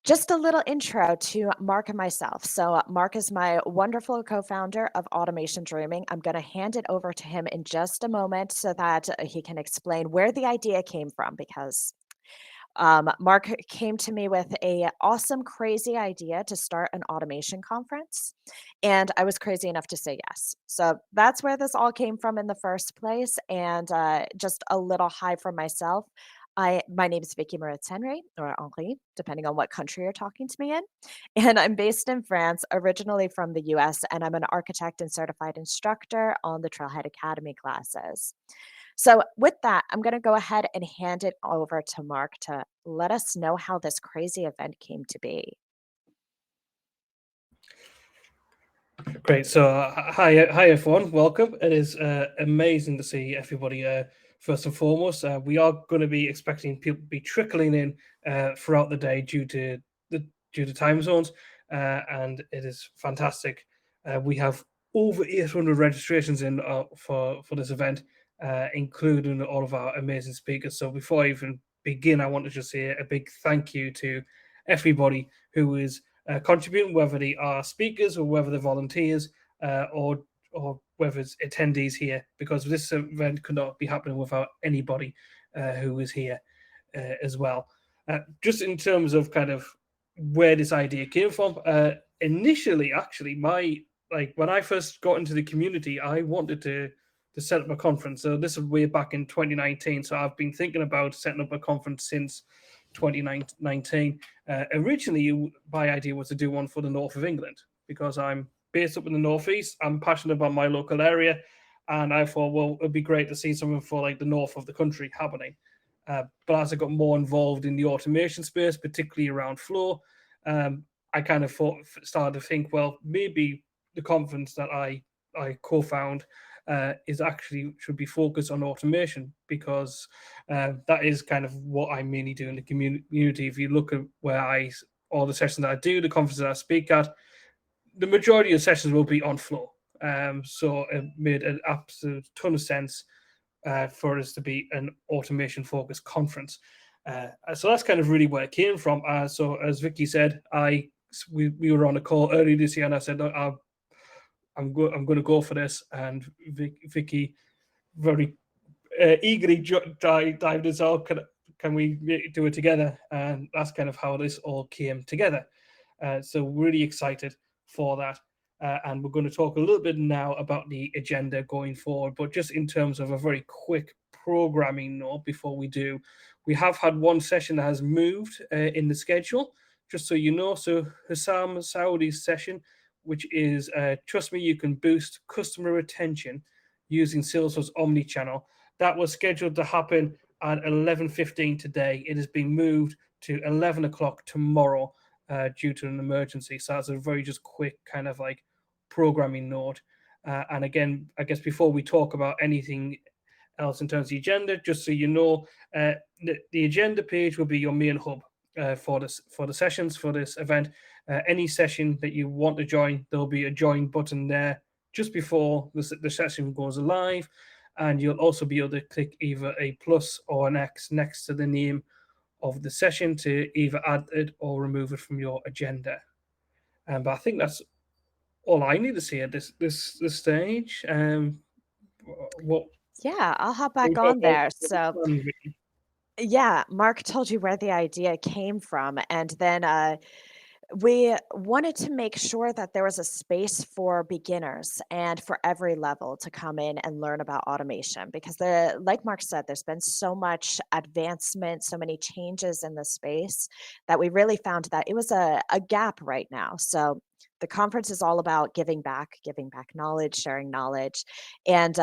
Just a little intro to Mark and myself. So, Mark is my wonderful co founder of Automation Dreaming. I'm going to hand it over to him in just a moment so that he can explain where the idea came from because Mark came to me with a awesome, crazy idea to start an automation conference, and I was crazy enough to say yes. So that's where this all came from in the first place, and just a little hi from myself. My name is Vicki Moritz-Henry, or Henri, depending on what country you're talking to me in, and I'm based in France, originally from the U.S., and I'm an architect and certified instructor on the Trailhead Academy classes. So, with that, I'm going to go ahead and hand it over to Mark to let us know how this crazy event came to be. Great. So, hi everyone. Welcome. It is amazing to see everybody. First and foremost, we are going to be expecting people to be trickling in throughout the day due to time zones, and it is fantastic. We have over 800 registrations in for this event, including all of our amazing speakers. So, before I even begin, I want to just say a big thank you to everybody who is contributing, whether they are speakers or whether they're volunteers or whether it's attendees here, because this event could not be happening without anybody who is here as well. Just in terms of kind of where this idea came from, initially, actually, when I first got into the community, I wanted to set up a conference. So this is way back in 2019. So I've been thinking about setting up a conference since 2019. Originally, my idea was to do one for the north of England because I'm based up in the northeast. I'm passionate about my local area, and I thought, well, it'd be great to see something for like the north of the country happening. But as I got more involved in the automation space, particularly around flow, I kind of started to think, well, maybe the conference that I co-found is actually should be focused on automation because that is kind of what I mainly do in the community. If you look at all the sessions that I do, the conferences that I speak at, the majority of sessions will be on flow. So it made an absolute ton of sense for us to be an automation focused conference. So that's kind of really where it came from. So as Vicky said, we were on a call earlier this year, and I said, "Look, I'm going to go for this," and Vicky very eagerly dived us out. Can we do it together? And that's kind of how this all came together. So really excited for that. And we're going to talk a little bit now about the agenda going forward. But just in terms of a very quick programming note before we do, we have had one session that has moved in the schedule, just so you know. So Hussam Saudi's session, which is Trust Me, You Can Boost Customer Retention Using Salesforce Omnichannel. That was scheduled to happen at 11:15 today. It has been moved to 11 o'clock tomorrow due to an emergency. So that's a very just quick kind of like programming note. And again, I guess before we talk about anything else in terms of the agenda, just so you know, the agenda page will be your main hub for the sessions for this event. Any session that you want to join, there'll be a join button there just before the session goes live, and you'll also be able to click either a plus or an X next to the name of the session to either add it or remove it from your agenda. But I think that's all I need to see at this stage. What Yeah, I'll hop we back talk on about there. So, the yeah, Mark told you where the idea came from, and then we wanted to make sure that there was a space for beginners and for every level to come in and learn about automation because like Mark said, there's been so much advancement, so many changes in the space that we really found that it was a gap right now. So the conference is all about giving back knowledge, sharing knowledge. And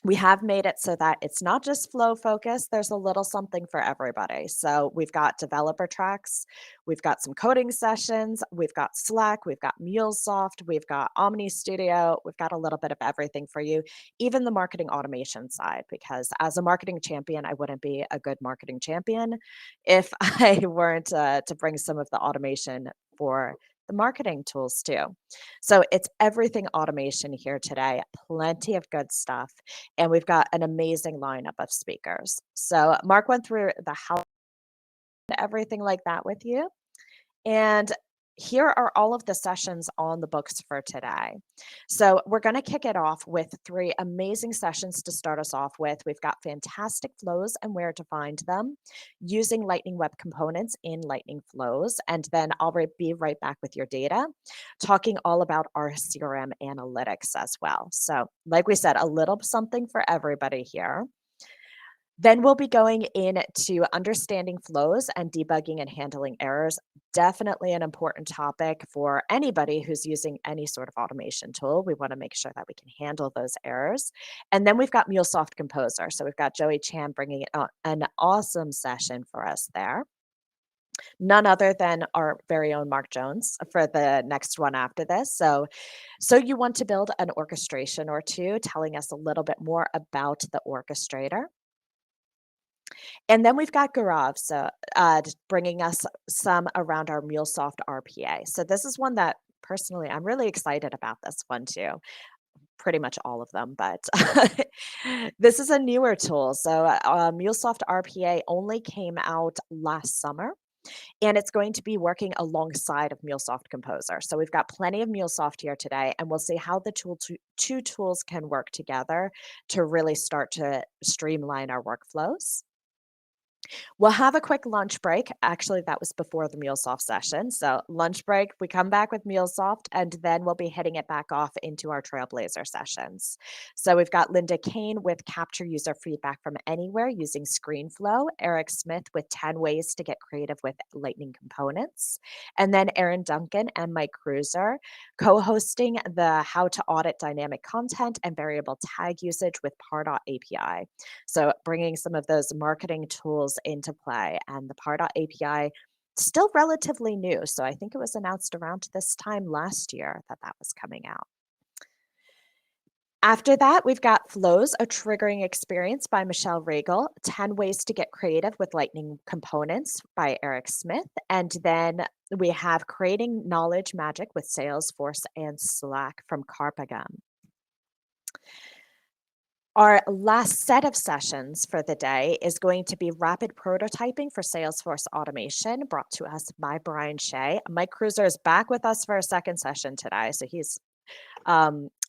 we have made it so that it's not just flow focused. There's a little something for everybody. So we've got developer tracks, we've got some coding sessions, we've got Slack, we've got MuleSoft, we've got Omni Studio, we've got a little bit of everything for you, even the marketing automation side. Because as a marketing champion, I wouldn't be a good marketing champion if I weren't to bring some of the automation for the marketing tools too. So it's everything automation here today, plenty of good stuff. And we've got an amazing lineup of speakers. So Mark went through the how everything like that with you. And here are all of the sessions on the books for today. So, we're going to kick it off with three amazing sessions to start us off with. We've got fantastic flows and where to find them, using Lightning Web Components in Lightning Flows. And then I'll be right back with your data, talking all about our CRM analytics as well. So, like we said, a little something for everybody here. Then we'll be going into understanding flows and debugging and handling errors. Definitely an important topic for anybody who's using any sort of automation tool. We want to make sure that we can handle those errors. And then we've got MuleSoft Composer. So we've got Joey Chan bringing an awesome session for us there. None other than our very own Mark Jones for the next one after this. So you want to build an orchestration or two, telling us a little bit more about the orchestrator. And then we've got Gaurav, so bringing us some around our MuleSoft RPA. So this is one that personally I'm really excited about this one too. Pretty much all of them, but this is a newer tool. So MuleSoft RPA only came out last summer. And it's going to be working alongside of MuleSoft Composer. So we've got plenty of MuleSoft here today, and we'll see how the two tools can work together to really start to streamline our workflows. We'll have a quick lunch break. Actually, that was before the MuleSoft session. So lunch break, we come back with MuleSoft, and then we'll be hitting it back off into our Trailblazer sessions. So we've got Linda Kane with capture user feedback from anywhere using ScreenFlow, Eric Smith with 10 ways to get creative with Lightning components, and then Aaron Duncan and Mike Cruiser co-hosting the how to audit dynamic content and variable tag usage with Pardot API. So bringing some of those marketing tools into play, and the Pardot API still relatively new. So I think it was announced around this time last year that that was coming out. After that, we've got Flows, a Triggering Experience by Michelle Regal, 10 Ways to Get Creative with Lightning Components by Eric Smith, and then we have Creating Knowledge Magic with Salesforce and Slack from Carpagam. Our last set of sessions for the day is going to be rapid prototyping for Salesforce automation, brought to us by Brian Shea. Mike Cruiser is back with us for a second session today, so he's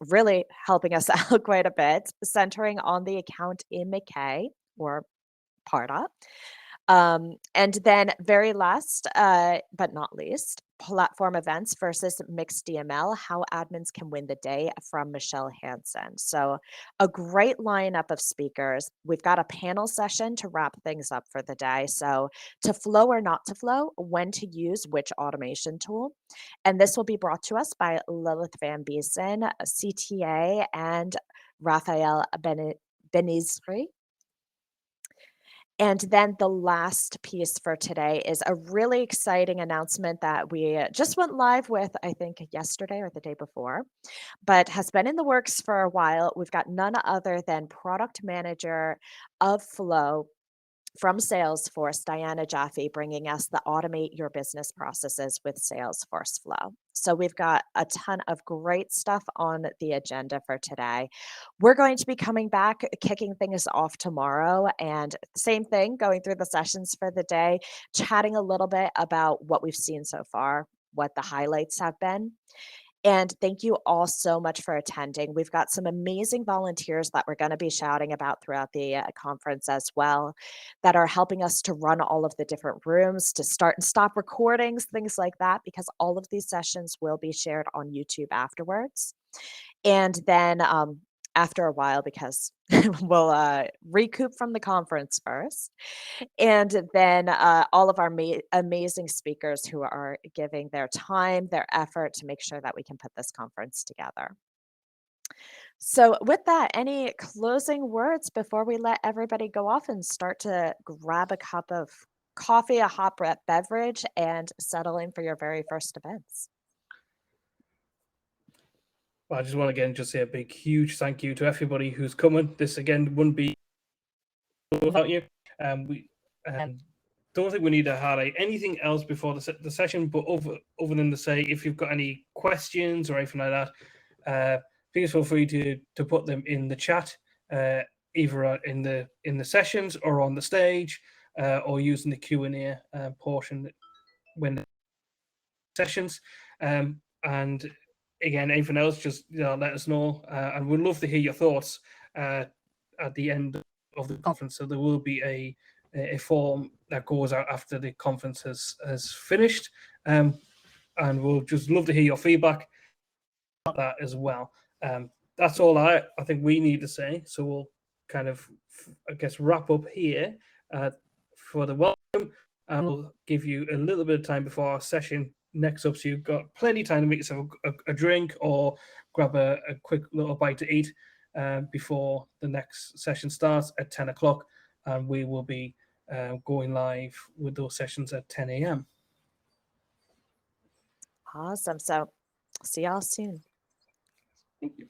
really helping us out quite a bit, centering on the account in McKay or Pardot. And then very last, but not least, platform events versus mixed DML, how admins can win the day from Michelle Hansen. So a great lineup of speakers. We've got a panel session to wrap things up for the day. So to flow or not to flow, when to use which automation tool. And this will be brought to us by Lilith Van Biesen, CTA, and Raphael Benizri. And then the last piece for today is a really exciting announcement that we just went live with, I think, yesterday or the day before, but has been in the works for a while. We've got none other than product manager of Flow from Salesforce, Diana Jaffe, bringing us the Automate Your Business Processes with Salesforce Flow. So we've got a ton of great stuff on the agenda for today. We're going to be coming back, kicking things off tomorrow, and same thing, going through the sessions for the day, chatting a little bit about what we've seen so far, what the highlights have been. And thank you all so much for attending. We've got some amazing volunteers that we're going to be shouting about throughout the conference as well, that are helping us to run all of the different rooms, to start and stop recordings, things like that, because all of these sessions will be shared on YouTube afterwards. And then after a while, because we'll recoup from the conference first. And then all of our amazing speakers who are giving their time, their effort to make sure that we can put this conference together. So with that, any closing words before we let everybody go off and start to grab a cup of coffee, a hot beverage, and settle in for your very first events? Well, I just want to again just say a big, huge thank you to everybody who's coming. This again wouldn't be without you. We don't think we need to highlight anything else before the session, but other than to say, if you've got any questions or anything like that, please feel free to put them in the chat, either in the sessions or on the stage, or using the Q&A portion when sessions. And again, anything else, just let us know, and we'd love to hear your thoughts at the end of the conference. So there will be a form that goes out after the conference has finished, and we'll just love to hear your feedback about that as well. That's all I think we need to say. So we'll kind of, I guess, wrap up here for the welcome, and we'll give you a little bit of time before our session next up. So you've got plenty of time to make yourself a drink or grab a quick little bite to eat before the next session starts at 10 o'clock. And we will be going live with those sessions at 10 a.m. Awesome. So see y'all soon. Thank you.